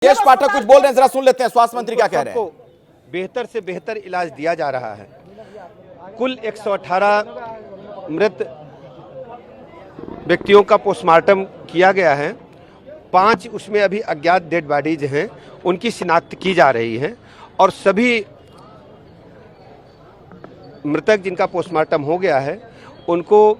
यश पाठक कुछ बोल रहे हैं, जरा सुन लेते हैं स्वास्थ्य मंत्री क्या कह रहे हैं। बेहतर से बेहतर इलाज दिया जा रहा है। कुल 118 मृत व्यक्तियों का पोस्टमार्टम किया गया है। 5 उसमें अभी अज्ञात डेड बॉडीज हैं, उनकी शिनाख्त की जा रही है और सभी मृतक जिनका पोस्टमार्टम हो गया है उनको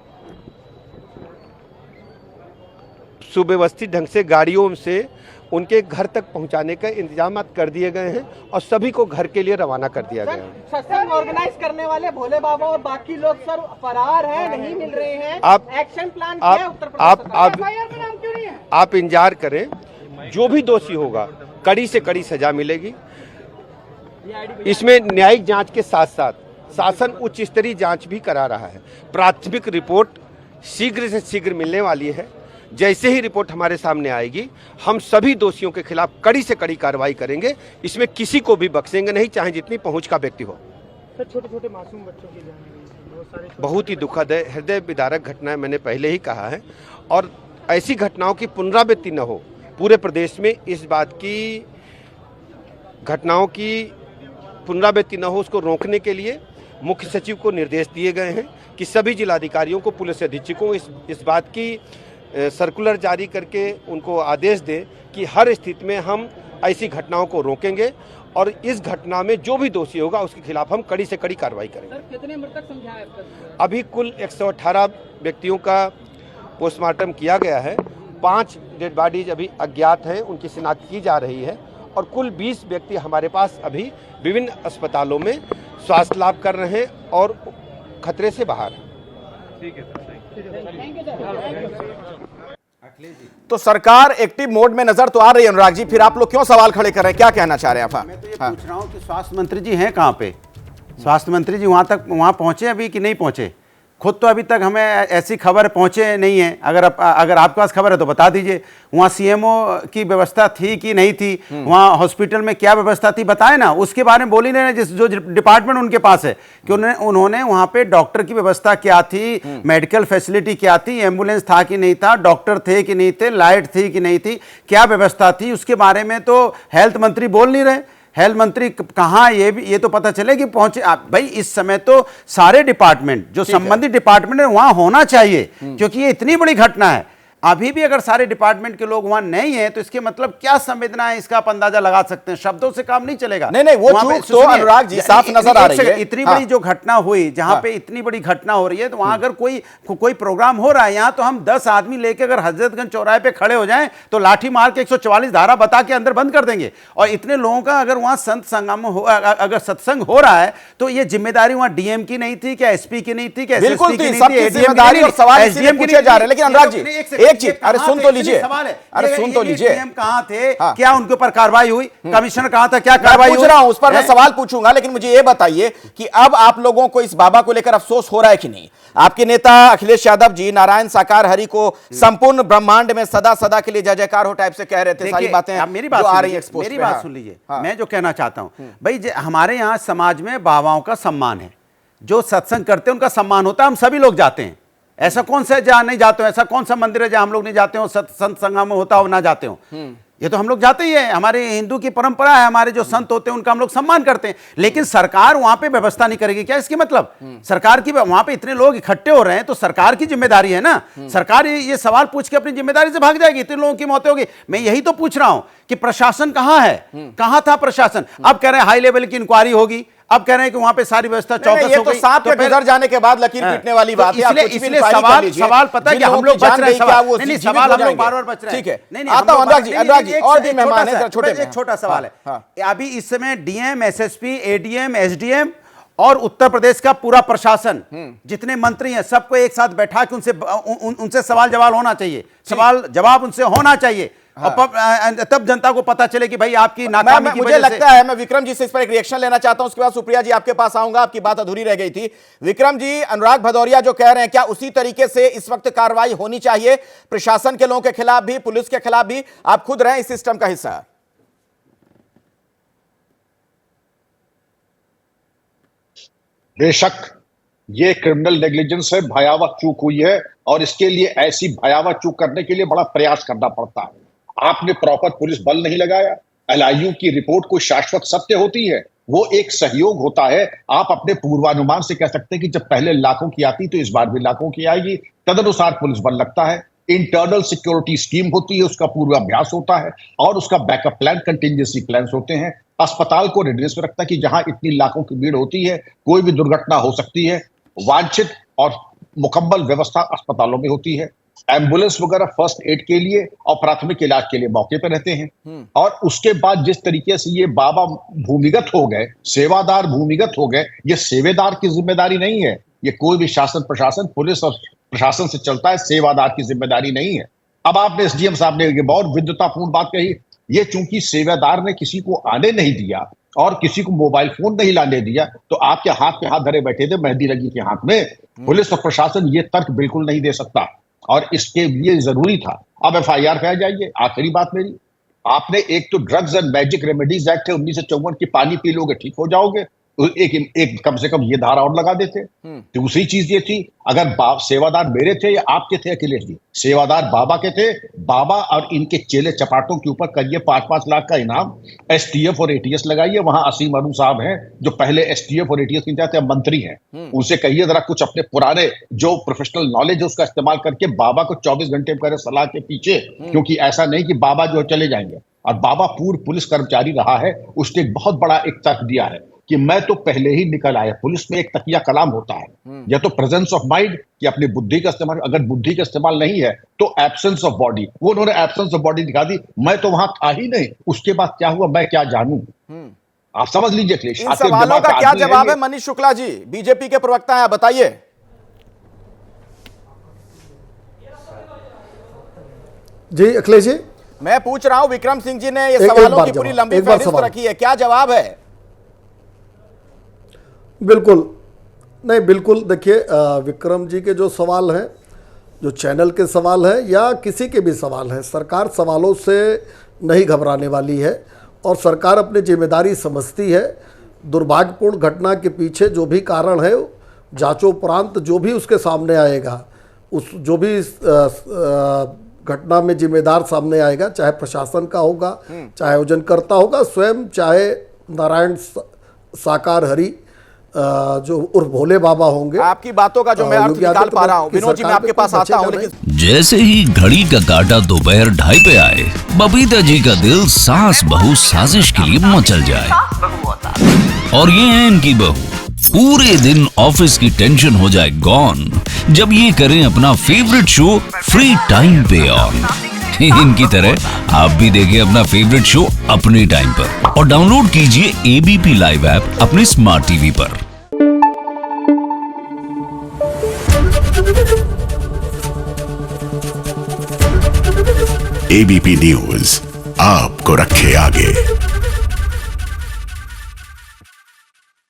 सुव्यवस्थित ढंग से गाड़ियों से उनके घर तक पहुंचाने का इंतजाम कर दिए गए हैं और सभी को घर के लिए रवाना कर दिया गया है। सत्संग ऑर्गेनाइज करने वाले भोले बाबा और बाकी लोग सर फरार हैं, नहीं मिल रहे हैं। आप एक्शन प्लान क्या है उत्तर प्रदेश में नाम क्यों नहीं है? आप इंतजार करें, जो भी दोषी होगा कड़ी से कड़ी सजा मिलेगी। इसमें न्यायिक जांच के साथ साथ शासन उच्च स्तरीय जांच भी करा रहा है। प्राथमिक रिपोर्ट शीघ्र से शीघ्र मिलने वाली है। जैसे ही रिपोर्ट हमारे सामने आएगी हम सभी दोषियों के खिलाफ कड़ी से कड़ी कार्रवाई करेंगे। इसमें किसी को भी बख्शेंगे नहीं, चाहे जितनी पहुंच का व्यक्ति हो। सर छोटे छोटे मासूम बच्चों की जान बहुत ही दुखद है, हृदय विदारक घटना है, मैंने पहले ही कहा है। और ऐसी घटनाओं की पुनरावृत्ति न हो पूरे प्रदेश में, इस बात की घटनाओं की पुनरावृत्ति न हो उसको रोकने के लिए मुख्य सचिव को निर्देश दिए गए हैं कि सभी जिलाधिकारियों को, पुलिस अधीक्षकों इस बात की सर्कुलर जारी करके उनको आदेश दें कि हर स्थिति में हम ऐसी घटनाओं को रोकेंगे और इस घटना में जो भी दोषी होगा उसके खिलाफ हम कड़ी से कड़ी कार्रवाई करेंगे। सर कितने मृतक समझा है? अभी कुल 118 व्यक्तियों का पोस्टमार्टम किया गया है। 5 डेड बॉडीज अभी अज्ञात हैं, उनकी शिनाख्त की जा रही है और कुल 20 व्यक्ति हमारे पास अभी विभिन्न अस्पतालों में स्वास्थ्य लाभ कर रहे हैं और खतरे से बाहर हैं। ठीक है सर। तो सरकार एक्टिव मोड में नजर तो आ रही है। अनुराग जी, फिर आप लोग क्यों सवाल खड़े कर रहे हैं, क्या कहना चाह रहे हैं आप? मैं तो ये पूछ रहा हूँ कि स्वास्थ्य मंत्री जी हैं कहाँ पे? स्वास्थ्य मंत्री जी वहाँ पहुँचे अभी कि नहीं पहुँचे? खुद तो अभी तक हमें ऐसी खबर पहुँचे नहीं है। अगर आपके पास खबर है तो बता दीजिए। वहाँ सीएमओ की व्यवस्था थी कि नहीं थी, वहाँ हॉस्पिटल में क्या व्यवस्था थी, बताएं ना। उसके बारे में बोल ही नहीं, जो डिपार्टमेंट उनके पास है कि उन्होंने वहाँ पे डॉक्टर की व्यवस्था क्या थी, मेडिकल फैसिलिटी क्या थी, एम्बुलेंस था कि नहीं था, डॉक्टर थे कि नहीं थे, लाइट थी कि नहीं थी, क्या व्यवस्था थी, उसके बारे में तो हेल्थ मंत्री बोल नहीं रहे। हेल्थ मंत्री कहाँ, ये तो पता चले कि पहुंचे। भाई इस समय तो सारे डिपार्टमेंट जो संबंधित डिपार्टमेंट है वहां होना चाहिए, क्योंकि ये इतनी बड़ी घटना है। अभी भी अगर सारे डिपार्टमेंट के लोग वहां नहीं है तो इसके मतलब क्या संवेदना है, इसका आप अंदाजा लगा सकते हैं। शब्दों से काम नहीं चलेगा। नहीं, वो चूक तो अनुराग जी साफ नजर आ रही है। इतनी बड़ी जो घटना हुई, जहां पे इतनी बड़ी घटना हो रही है, तो वहां अगर कोई प्रोग्राम हो रहा है, यहाँ तो हम 10 आदमी लेके अगर हजरतगंज चौराहे पे खड़े हो जाएं तो लाठी मार के 144 धारा बता के अंदर बंद कर देंगे। और इतने लोगों का अगर वहां संत संगम अगर सत्संग हो रहा है तो ये जिम्मेदारी वहां डीएम की नहीं थी क्या, एसपी की नहीं थी क्या, बिल्कुल थी, सबकी जिम्मेदारी और सवाल इसलिए पूछे जा रहे हैं। लेकिन अनुराग जी एक चीज, अरे सुन तो लीजिए, अरे सुन तो लीजिए, कहां थे, क्या उनके ऊपर कार्रवाई हुई, कमिश्नर कहां था, क्या कार्रवाई पूछ रहा हूं, उस पर मैं सवाल पूछूंगा। लेकिन मुझे यह बताइए कि अब आप लोगों को इस बाबा को लेकर अफसोस हो रहा है कि नहीं? आपके नेता अखिलेश यादव जी नारायण साकार हरि को संपूर्ण ब्रह्मांड में सदा सदा के लिए जय जयकार हो टाइप से कह रहे थे। सारी बातें मेरी बात सुन लीजिए। मैं जो कहना चाहता हूं भाई, हमारे यहां समाज में बाबाओं का सम्मान है, जो सत्संग करते हैं उनका सम्मान होता है। हम सभी लोग जाते हैं, ऐसा कौन सा जहां नहीं जाते हो, ऐसा कौन सा मंदिर है जहां हम लोग नहीं जाते हो, संत संगम होता हो ना जाते हो। ये तो हम लोग जाते ही है, हमारे हिंदू की परंपरा है, हमारे जो संत होते हैं उनका हम लोग सम्मान करते हैं। लेकिन सरकार वहां पे व्यवस्था नहीं करेगी क्या? इसकी मतलब सरकार की, वहां पे इतने लोग इकट्ठे हो रहे हैं तो सरकार की जिम्मेदारी है ना। सरकार ये सवाल पूछ के अपनी जिम्मेदारी से भाग जाएगी? इतने लोगों की मौतें होगी। मैं यही तो पूछ रहा हूं कि प्रशासन कहां है, कहां था प्रशासन? अब कह रहे हैं हाई लेवल की इंक्वायरी होगी, अब कह रहे हैं कि वहां पे सारी व्यवस्था चौकस हो गई। सांप के गुजर जाने के बाद लकीर पीटने वाली बात है। इसलिए सवाल पता है कि हम लोग बच रहे हैं, सवाल हम लोग बार-बार बच रहे हैं। ठीक है, नहीं आता हूं अनुराग जी और भी मेहमान हैं, एक छोटा सवाल है। अभी इस समय डीएम, एसएसपी, एडीएम, एसडीएम और उत्तर प्रदेश का पूरा प्रशासन, जितने मंत्री हैं, सबको एक साथ बैठा के उनसे सवाल जवाब होना चाहिए, सवाल जवाब उनसे होना चाहिए। और तब जनता को पता चले कि भाई आपकी नाकामी की मुझे लगता है, मैं विक्रम जी से इस पर एक रिएक्शन लेना चाहता हूं, उसके बाद सुप्रिया जी आपके पास आऊंगा। आपकी बात अधूरी रह गई थी। विक्रम जी, अनुराग भदौरिया जो कह रहे हैं, क्या उसी तरीके से इस वक्त कार्रवाई होनी चाहिए प्रशासन के लोगों के खिलाफ भी, पुलिस के खिलाफ भी? आप खुद रहे इस सिस्टम का हिस्सा। बेशक ये क्रिमिनल नेग्लिजेंस है, भयावह चूक हुई है और इसके लिए ऐसी भयावह चूक करने के लिए बड़ा प्रयास करना पड़ता है। आपने प्रॉपर पुलिस बल नहीं लगाया, LIU की रिपोर्ट कोई शाश्वत सत्य होती है, वो एक सहयोग होता है। आप अपने पूर्वानुमान से कह सकते हैं कि जब पहले लाखों की आती तो इस बार भी लाखों की आएगी, तदनुसार पुलिस बल लगता है। इंटरनल सिक्योरिटी स्कीम होती है, उसका पूर्वाभ्यास होता है और उसका बैकअप प्लान, कंटिजेंसी प्लान होते हैं। अस्पताल को रेडीनेस में रखता है कि जहां इतनी लाखों की भीड़ होती है, कोई भी दुर्घटना हो सकती है। वांछित और मुकम्मल व्यवस्था अस्पतालों में होती है। एम्बुलेंस वगैरह फर्स्ट एड के लिए और प्राथमिक इलाज के लिए मौके पर रहते हैं। और उसके बाद जिस तरीके से ये बाबा भूमिगत हो गए, सेवादार भूमिगत हो गए, ये सेवेदार की जिम्मेदारी नहीं है। ये कोई भी शासन प्रशासन, पुलिस और प्रशासन से चलता है, सेवादार की जिम्मेदारी नहीं है। अब आपने SDM साहब ने ये बहुत विद्वतापूर्ण बात कही, ये चूंकि सेवादार ने किसी को आने नहीं दिया और किसी को मोबाइल फोन नहीं लाने दिया, तो आपके हाथ पे हाथ धरे बैठे थे, मेहंदी लगी के हाथ में। पुलिस और प्रशासन ये तर्क बिल्कुल नहीं दे सकता और इसके लिए जरूरी था। अब FIR पे आ जाइए। आखिरी बात मेरी, आपने एक तो drugs and magic remedies act है 1954 की, पानी पी लोगे ठीक हो जाओगे, एक कम से कम ये धारा और लगा देते। दूसरी चीज ये थी, अगर सेवादार मेरे थे या आपके थे अखिलेश जी, सेवादार बाबा के थे। बाबा और इनके चेले चपाटों के ऊपर करिए 5-5 लाख का इनाम। STF और ATS लगाइए। वहां असीम अरू साहब हैं जो पहले STF और ATS के अब मंत्री हैं, उनसे कहिए जरा कुछ अपने पुराने जो प्रोफेशनल नॉलेज है उसका इस्तेमाल करके बाबा को 24 घंटे करे सलाह के पीछे। क्योंकि ऐसा नहीं कि बाबा जो चले जाएंगे। और बाबा पूर्व पुलिस कर्मचारी रहा है, उसने एक बहुत बड़ा एक तर्क दिया है कि मैं तो पहले ही निकल आया। पुलिस में एक तकिया कलाम होता है, या तो प्रेजेंस ऑफ माइंड कि अपनी बुद्धि का इस्तेमाल, अगर बुद्धि का इस्तेमाल नहीं है तो एब्सेंस ऑफ बॉडी। वो उन्होंने एब्सेंस ऑफ बॉडी दिखा दी, मैं तो वहां था ही नहीं, उसके बाद क्या हुआ मैं क्या जानूं। आप समझ लीजिए अखिलेश। इन सवालों का क्या जवाब है मनीष शुक्ला जी, बीजेपी के प्रवक्ता हैं, बताइए। जी अखिलेश जी, मैं पूछ रहा हूं, विक्रम सिंह जी ने ये सवालों की पूरी लंबी फहरिस्त रखी है, क्या जवाब है? बिल्कुल नहीं, बिल्कुल देखिए, विक्रम जी के जो सवाल हैं, जो चैनल के सवाल हैं या किसी के भी सवाल हैं, सरकार सवालों से नहीं घबराने वाली है और सरकार अपनी जिम्मेदारी समझती है। दुर्भाग्यपूर्ण घटना के पीछे जो भी कारण है, जांचोपरांत जो भी उसके सामने आएगा, उस जो भी घटना में जिम्मेदार सामने आएगा, चाहे प्रशासन का होगा, चाहे आयोजनकर्ता होगा, स्वयं चाहे नारायण साकार हरि जो उर्फ भोले बाबा होंगे। आपकी बातों का जो मैं अर्थ निकाल पा रहा हूं, विनोद जी मैं आपके पास आता हूं, लेकिन जैसे ही घड़ी का काटा दोपहर 2:30 पे आए, बबीता जी का दिल सास बहू साजिश के लिए मचल जाए। और ये है इनकी बहू, पूरे दिन ऑफिस की टेंशन हो जाए गॉन जब ये करें अपना फेवरेट शो फ्री टाइम पे ऑन। इनकी तरह आप भी देखिए अपना फेवरेट शो अपने टाइम पर और डाउनलोड कीजिए ABP लाइव ऐप अपने स्मार्ट टीवी पर। ABP न्यूज आपको रखे आगे।